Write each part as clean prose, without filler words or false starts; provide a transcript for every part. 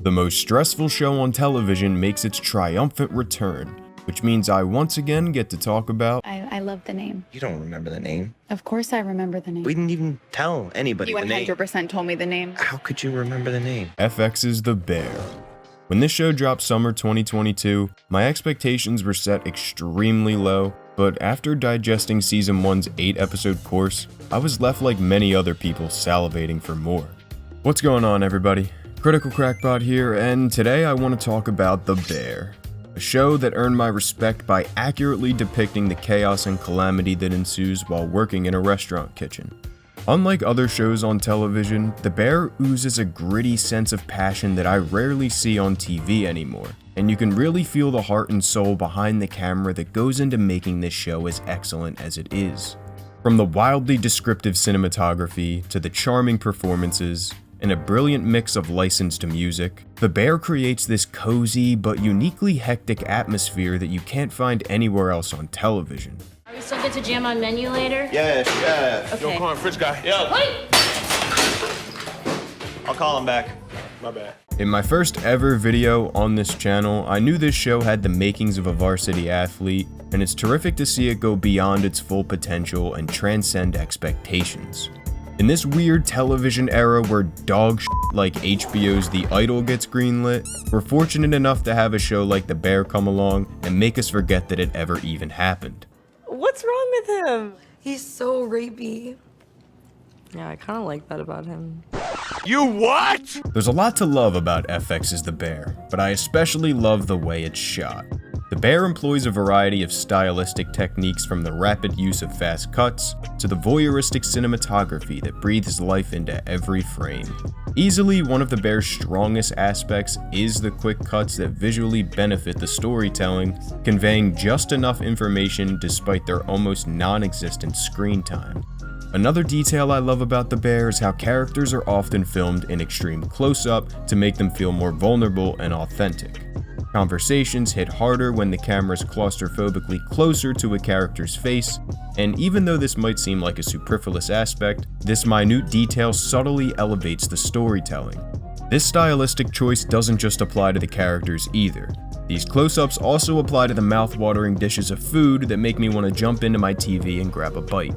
The most stressful show on television makes its triumphant return, which means I once again get to talk about... I love the name. You don't remember the name. Of course I remember the name. We didn't even tell anybody the name. You 100% told me the name. How could you remember the name? FX's The Bear. When this show dropped summer 2022, my expectations were set extremely low, but after digesting season 1's 8-episode course, I was left like many other people salivating for more. What's going on, everybody? Critical Crackpot here, and today I want to talk about The Bear, a show that earned my respect by accurately depicting the chaos and calamity that ensues while working in a restaurant kitchen. Unlike other shows on television, The Bear oozes a gritty sense of passion that I rarely see on TV anymore, and you can really feel the heart and soul behind the camera that goes into making this show as excellent as it is. From the wildly descriptive cinematography to the charming performances, and a brilliant mix of licensed music, The Bear creates this cozy but uniquely hectic atmosphere that you can't find anywhere else on television. Are we still good to jam on menu later? Yeah. Okay. Yo, call him Fridge guy. Yo. Wait! I'll call him back. My bad. In my first ever video on this channel, I knew this show had the makings of a varsity athlete, and it's terrific to see it go beyond its full potential and transcend expectations. In this weird television era where dog shit like HBO's The Idol gets greenlit, we're fortunate enough to have a show like The Bear come along and make us forget that it ever even happened. What's wrong with him? He's so rapey. Yeah, I kind of like that about him. You what? There's a lot to love about FX's The Bear, but I especially love the way it's shot. The Bear employs a variety of stylistic techniques, from the rapid use of fast cuts to the voyeuristic cinematography that breathes life into every frame. Easily one of The Bear's strongest aspects is the quick cuts that visually benefit the storytelling, conveying just enough information despite their almost non-existent screen time. Another detail I love about The Bear is how characters are often filmed in extreme close-up to make them feel more vulnerable and authentic. Conversations hit harder when the camera's claustrophobically closer to a character's face, and even though this might seem like a superfluous aspect, this minute detail subtly elevates the storytelling. This stylistic choice doesn't just apply to the characters either. These close-ups also apply to the mouth-watering dishes of food that make me want to jump into my TV and grab a bite.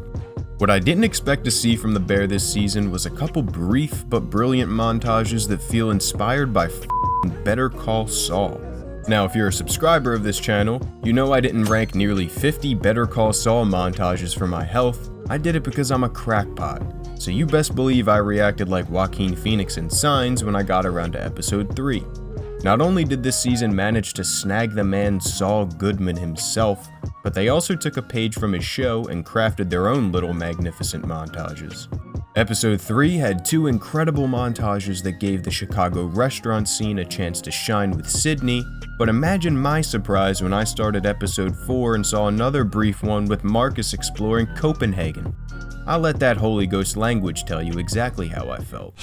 What I didn't expect to see from The Bear this season was a couple brief but brilliant montages that feel inspired by Better Call Saul. Now, if you're a subscriber of this channel, you know I didn't rank nearly 50 Better Call Saul montages for my health. I did it because I'm a crackpot, so you best believe I reacted like Joaquin Phoenix in Signs when I got around to episode 3. Not only did this season manage to snag the man Saul Goodman himself, but they also took a page from his show and crafted their own little magnificent montages. Episode 3 had two incredible montages that gave the Chicago restaurant scene a chance to shine with Sydney, but imagine my surprise when I started episode 4 and saw another brief one with Marcus exploring Copenhagen. I'll let that Holy Ghost language tell you exactly how I felt.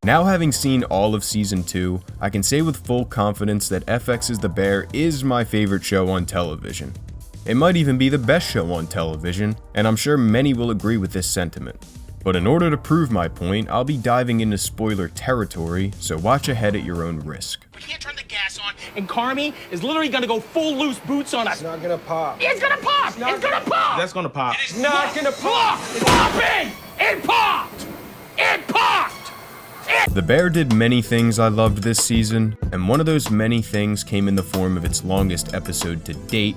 Now, having seen all of season 2, I can say with full confidence that FX's The Bear is my favorite show on television. It might even be the best show on television, and I'm sure many will agree with this sentiment. But in order to prove my point, I'll be diving into spoiler territory, so watch ahead at your own risk. We can't turn the gas on, and Carmy is literally gonna go full loose boots on us. It's not gonna pop. It's gonna pop! It's gonna pop! That's gonna pop. It's not gonna pop! Popping! It popped! It popped! The Bear did many things I loved this season, and one of those many things came in the form of its longest episode to date,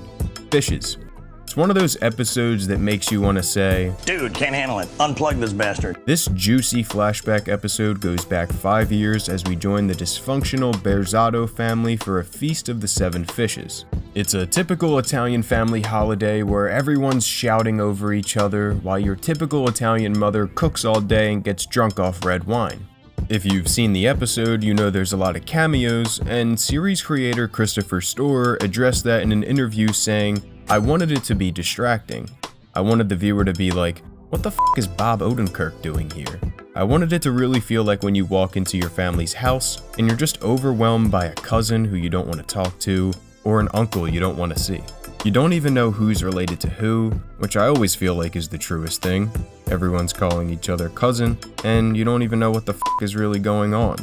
Fishes. It's one of those episodes that makes you want to say, "Dude, can't handle it. Unplug this bastard." This juicy flashback episode goes back 5 years as we join the dysfunctional Bearzatto family for a feast of the 7 fishes. It's a typical Italian family holiday where everyone's shouting over each other while your typical Italian mother cooks all day and gets drunk off red wine. If you've seen the episode, you know there's a lot of cameos, and series creator Christopher Storer addressed that in an interview saying, "I wanted it to be distracting. I wanted the viewer to be like, what the f*** is Bob Odenkirk doing here? I wanted it to really feel like when you walk into your family's house and you're just overwhelmed by a cousin who you don't want to talk to, or an uncle you don't want to see." You don't even know who's related to who, which I always feel like is the truest thing. Everyone's calling each other cousin, and you don't even know what the is really going on.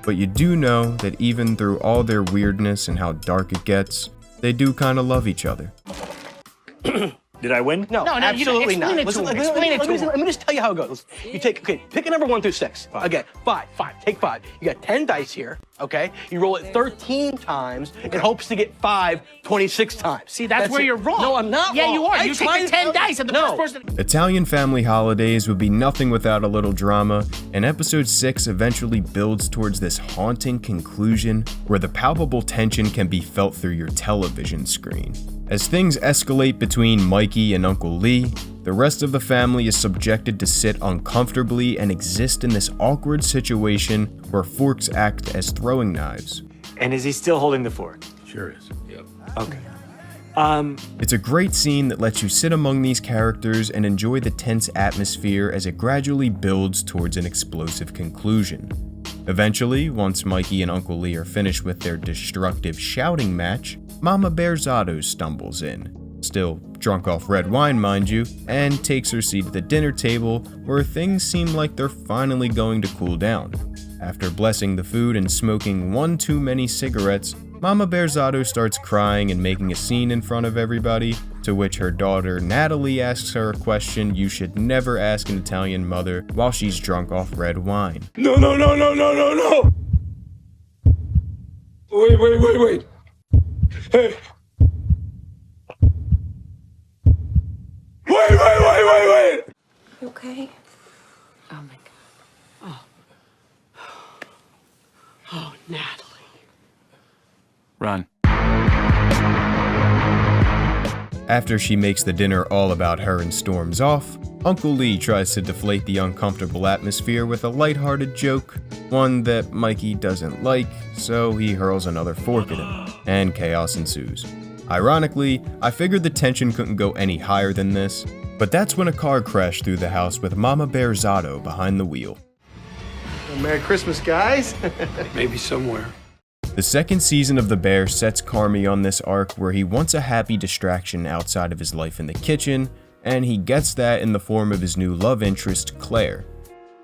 But you do know that even through all their weirdness and how dark it gets, they do kind of love each other. Did I win? No, absolutely not. Let me just tell you how it goes. You take, pick a number 1 through 6. Okay, 5. Take 5. You got 10 dice here, okay? You roll it 13 times in hopes to get 5 26 times. See, that's where you're wrong. No, I'm not Yeah, wrong. you are. You take the 10 dice and the first person... Italian family holidays would be nothing without a little drama, and episode 6 eventually builds towards this haunting conclusion where the palpable tension can be felt through your television screen. As things escalate between Mikey and Uncle Lee, the rest of the family is subjected to sit uncomfortably and exist in this awkward situation where forks act as throwing knives. And is he still holding the fork? Sure is. Yep. Okay. It's a great scene that lets you sit among these characters and enjoy the tense atmosphere as it gradually builds towards an explosive conclusion. Eventually, once Mikey and Uncle Lee are finished with their destructive shouting match, Mama Bearzatto stumbles in, still drunk off red wine mind you, and takes her seat at the dinner table where things seem like they're finally going to cool down. After blessing the food and smoking one too many cigarettes, Mama Bearzatto starts crying and making a scene in front of everybody, to which her daughter Natalie asks her a question you should never ask an Italian mother while she's drunk off red wine. No. Wait. Hey. Wait. You okay? Oh, my God. Oh, Natalie. Run. After she makes the dinner all about her and storms off, Uncle Lee tries to deflate the uncomfortable atmosphere with a lighthearted joke, one that Mikey doesn't like, so he hurls another fork at him, and chaos ensues. Ironically, I figured the tension couldn't go any higher than this, but that's when a car crashed through the house with Mama Bearzatto behind the wheel. Well, Merry Christmas, guys. Maybe somewhere. The second season of The Bear sets Carmy on this arc where he wants a happy distraction outside of his life in the kitchen, and he gets that in the form of his new love interest, Claire.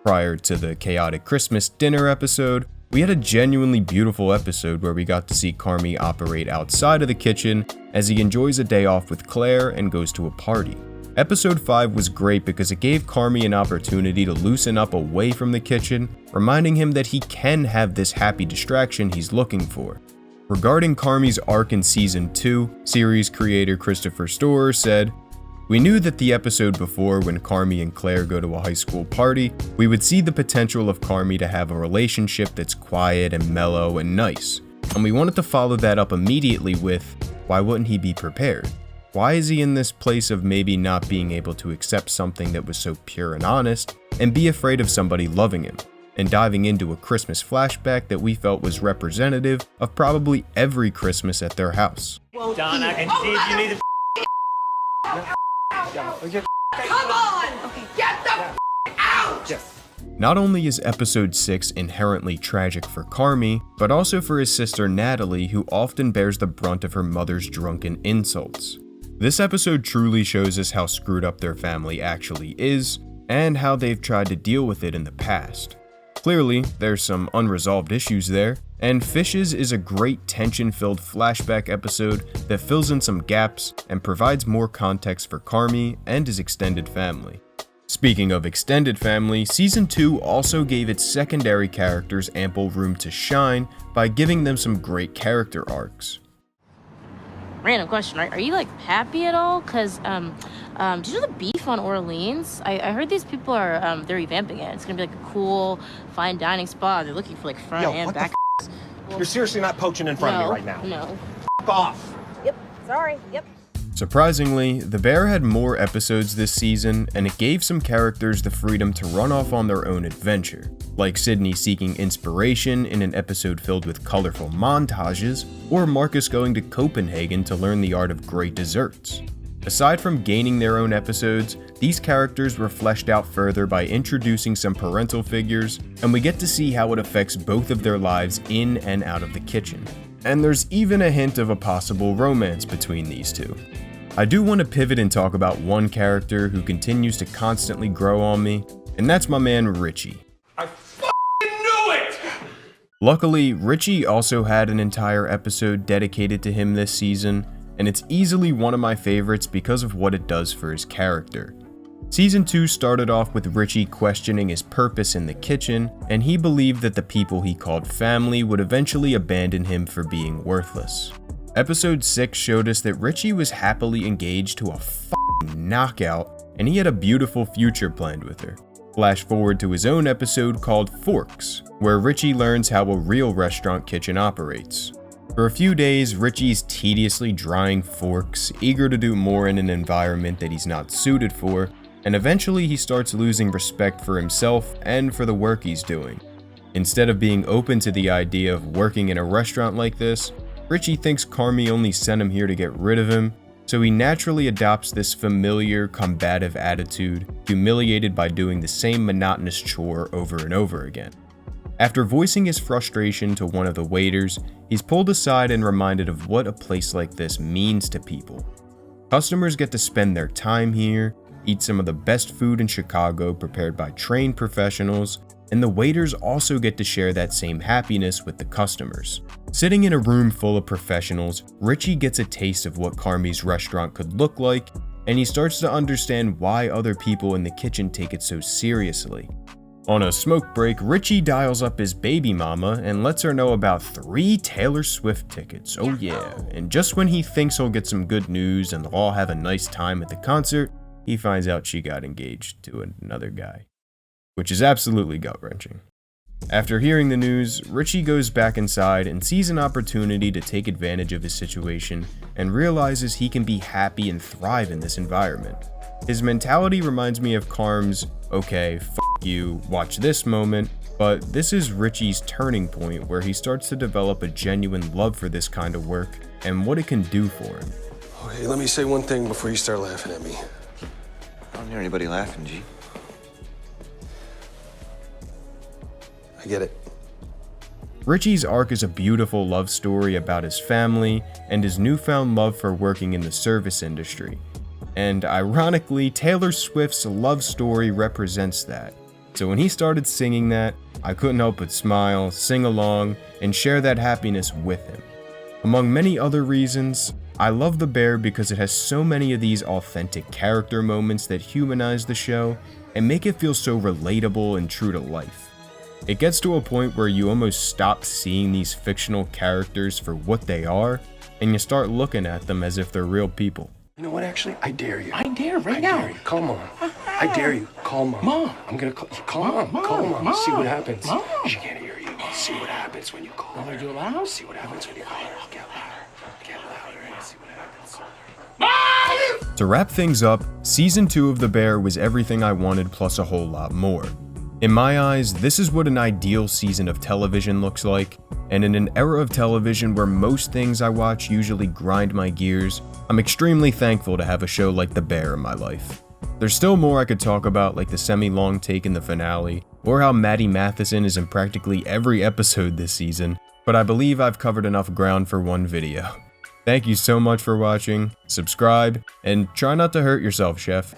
Prior to the chaotic Christmas dinner episode, we had a genuinely beautiful episode where we got to see Carmy operate outside of the kitchen as he enjoys a day off with Claire and goes to a party. Episode 5 was great because it gave Carmy an opportunity to loosen up away from the kitchen, reminding him that he can have this happy distraction he's looking for. Regarding Carmy's arc in Season 2, series creator Christopher Storer said, "We knew that the episode before, when Carmy and Claire go to a high school party, we would see the potential of Carmy to have a relationship that's quiet and mellow and nice. And we wanted to follow that up immediately with, why wouldn't he be prepared? Why is he in this place of maybe not being able to accept something that was so pure and honest, and be afraid of somebody loving him?" And diving into a Christmas flashback that we felt was representative of probably every Christmas at their house. Donna and Steve, you need to... Come on! Okay. Get the out! Not only is episode 6 inherently tragic for Carmy, but also for his sister Natalie, who often bears the brunt of her mother's drunken insults. This episode truly shows us how screwed up their family actually is, and how they've tried to deal with it in the past. Clearly, there's some unresolved issues there, and Fishes is a great tension-filled flashback episode that fills in some gaps and provides more context for Carmy and his extended family. Speaking of extended family, Season 2 also gave its secondary characters ample room to shine by giving them some great character arcs. Random question, are you like happy at all? Cause do you know the beef on Orleans? I heard these people are they're revamping it. It's gonna be like a cool fine dining spot. They're looking for like front and back. You're seriously not poaching in front of me right now. No. F off. Yep. Sorry. Yep. Surprisingly, The Bear had more episodes this season, and it gave some characters the freedom to run off on their own adventure, like Sydney seeking inspiration in an episode filled with colorful montages, or Marcus going to Copenhagen to learn the art of great desserts. Aside from gaining their own episodes, these characters were fleshed out further by introducing some parental figures, and we get to see how it affects both of their lives in and out of the kitchen. And there's even a hint of a possible romance between these two. I do want to pivot and talk about one character who continues to constantly grow on me, and that's my man Richie. I f***ing knew it! Luckily, Richie also had an entire episode dedicated to him this season, and it's easily one of my favorites because of what it does for his character. Season 2 started off with Richie questioning his purpose in the kitchen, and he believed that the people he called family would eventually abandon him for being worthless. Episode 6 showed us that Richie was happily engaged to a f***ing knockout, and he had a beautiful future planned with her. Flash forward to his own episode called Forks, where Richie learns how a real restaurant kitchen operates. For a few days, Richie's tediously drying forks, eager to do more in an environment that he's not suited for, and eventually he starts losing respect for himself and for the work he's doing. Instead of being open to the idea of working in a restaurant like this, Richie thinks Carmy only sent him here to get rid of him, so he naturally adopts this familiar, combative attitude, humiliated by doing the same monotonous chore over and over again. After voicing his frustration to one of the waiters, he's pulled aside and reminded of what a place like this means to people. Customers get to spend their time here, eat some of the best food in Chicago prepared by trained professionals, and the waiters also get to share that same happiness with the customers. Sitting in a room full of professionals, Richie gets a taste of what Carmy's restaurant could look like, and he starts to understand why other people in the kitchen take it so seriously. On a smoke break, Richie dials up his baby mama and lets her know about 3 Taylor Swift tickets, oh yeah, and just when he thinks he'll get some good news and they'll all have a nice time at the concert, he finds out she got engaged to another guy, which is absolutely gut-wrenching. After hearing the news, Richie goes back inside and sees an opportunity to take advantage of his situation and realizes he can be happy and thrive in this environment. His mentality reminds me of Carm's, okay, f*** you, watch this moment, but this is Richie's turning point where he starts to develop a genuine love for this kind of work and what it can do for him. Okay, let me say one thing before you start laughing at me. I don't hear anybody laughing, G. I get it. Richie's arc is a beautiful love story about his family and his newfound love for working in the service industry. And ironically, Taylor Swift's love story represents that. So when he started singing that, I couldn't help but smile, sing along, and share that happiness with him. Among many other reasons, I love The Bear because it has so many of these authentic character moments that humanize the show and make it feel so relatable and true to life. It gets to a point where you almost stop seeing these fictional characters for what they are, and you start looking at them as if they're real people. You know what, actually? I dare you. I dare right now. I dare you. Call Mom. I dare you. Call Mom. Mom. I'm gonna call Mom. Call Mom. Mom. See what happens. Mom. She can't hear you. See what happens when you call her. Are you loud? See what happens when you call her. Get louder. Get louder and see what happens. Mom! To wrap things up, Season 2 of The Bear was everything I wanted plus a whole lot more. In my eyes, this is what an ideal season of television looks like, and in an era of television where most things I watch usually grind my gears, I'm extremely thankful to have a show like The Bear in my life. There's still more I could talk about, like the semi-long take in the finale, or how Maddie Matheson is in practically every episode this season, but I believe I've covered enough ground for one video. Thank you so much for watching, subscribe, and try not to hurt yourself, chef.